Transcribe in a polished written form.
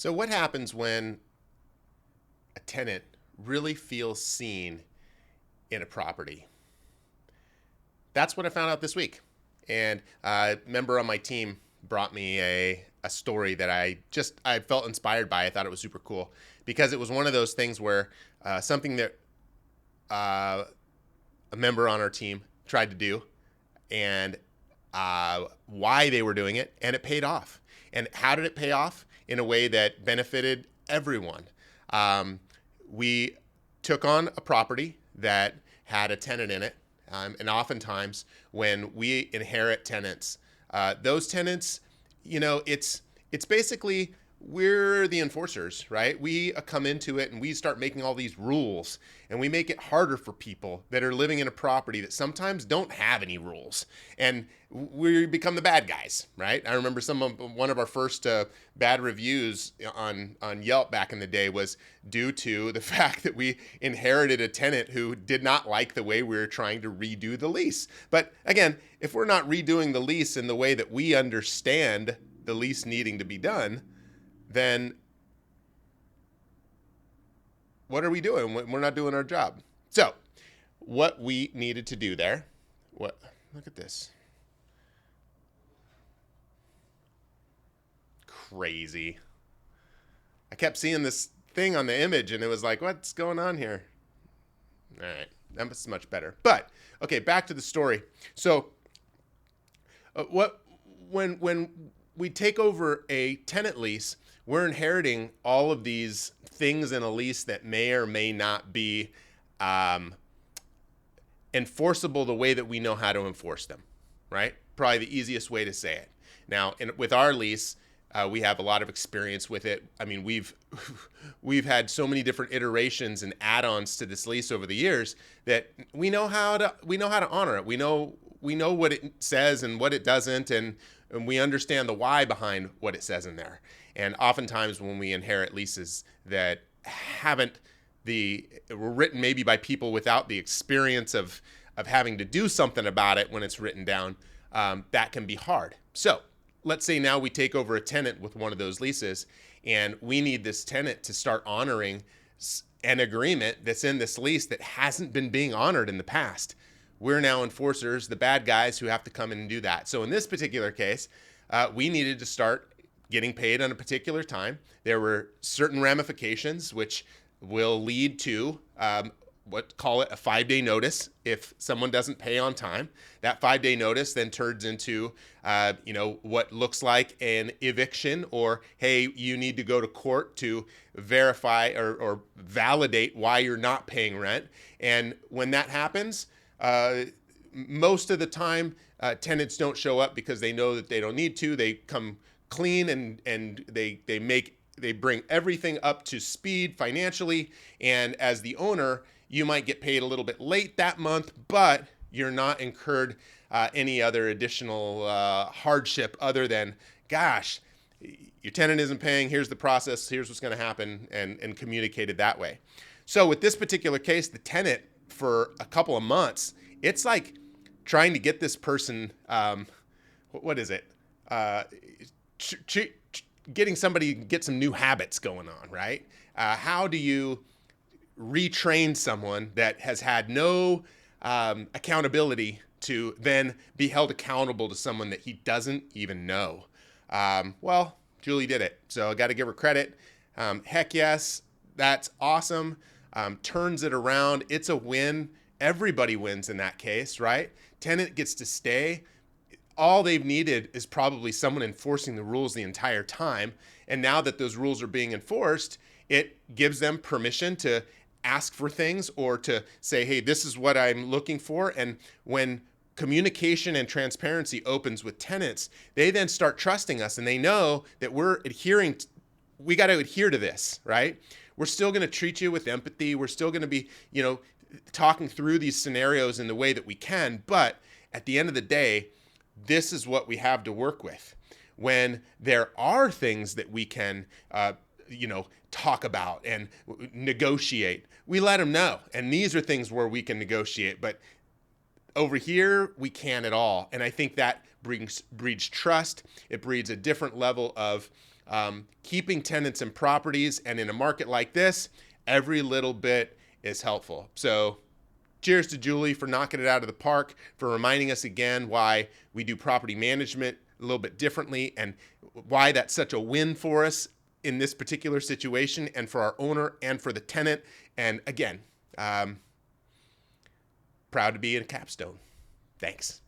So, what happens when a tenant really feels seen in a property? That's what I found out this week. And a member on my team brought me a story that I felt inspired by. I thought it was super cool because it was one of those things where something that uh, a member on our team tried to do and why they were doing it, and it paid off. And how did it pay off? In a way that benefited everyone. Um, we took on a property that had a tenant in it, and oftentimes when we inherit tenants, those tenants, it's basically we're the enforcers, right? We come into it and we start making all these rules, and we make it harder for people that are living in a property that sometimes don't have any rules, and we become the bad guys, right? I remember one of our first bad reviews on Yelp back in the day was due to the fact that we inherited a tenant who did not like the way we were trying to redo the lease. But again, if we're not redoing the lease in the way that we understand the lease needing to be done, then what are we doing? We're not doing our job. So, what we needed to do there, look at this. Crazy. I kept seeing this thing on the image and it was like, what's going on here? All right, that's much better. But, okay, back to the story. So, when we take over a tenant lease, we're inheriting all of these things in a lease that may or may not be enforceable the way that we know how to enforce them, right? Probably the easiest way to say it. Now, with our lease, we have a lot of experience with it. I mean, we've had so many different iterations and add-ons to this lease over the years that we know how to honor it. We know what it says and what it doesn't, and we understand the why behind what it says in there. And oftentimes when we inherit leases that were written maybe by people without the experience of having to do something about it when it's written down, that can be hard. So let's say now we take over a tenant with one of those leases, and we need this tenant to start honoring an agreement that's in this lease that hasn't been being honored in the past. We're now enforcers, the bad guys who have to come in and do that. So in this particular case, we needed to start getting paid on a particular time. There were certain ramifications which will lead to call it a 5-day notice if someone doesn't pay on time. That 5-day notice then turns into what looks like an eviction, or hey, you need to go to court to verify or validate why you're not paying rent. And when that happens, most of the time, tenants don't show up because they know that they don't need to. They come clean and they bring everything up to speed financially. And as the owner, you might get paid a little bit late that month, but you're not incurred any other additional hardship other than, gosh, your tenant isn't paying. Here's the process. Here's what's going to happen, and communicated that way. So with this particular case, the tenant, for a couple of months, it's like trying to get this person, what is it? Getting somebody to get some new habits going on, right? How do you retrain someone that has had no accountability to then be held accountable to someone that he doesn't even know? Well, Julie did it, so I got to give her credit. Heck yes, that's awesome. Turns it around. It's a win. Everybody wins in that case, right? Tenant gets to stay. All they've needed is probably someone enforcing the rules the entire time. And now that those rules are being enforced, it gives them permission to ask for things or to say, hey, this is what I'm looking for. And when communication and transparency opens with tenants, they then start trusting us, and they know that we got to adhere to this, right? We're still going to treat you with empathy. We're still going to be, talking through these scenarios in the way that we can. But at the end of the day, this is what we have to work with. When there are things that we can, talk about and negotiate, we let them know. And these are things where we can negotiate. But over here, we can't at all. And I think that breeds trust. It breeds a different level of Keeping tenants in properties, and in a market like this, every little bit is helpful. So cheers to Julie for knocking it out of the park, for reminding us again why we do property management a little bit differently and why that's such a win for us in this particular situation and for our owner and for the tenant. And again, proud to be in Capstone. Thanks.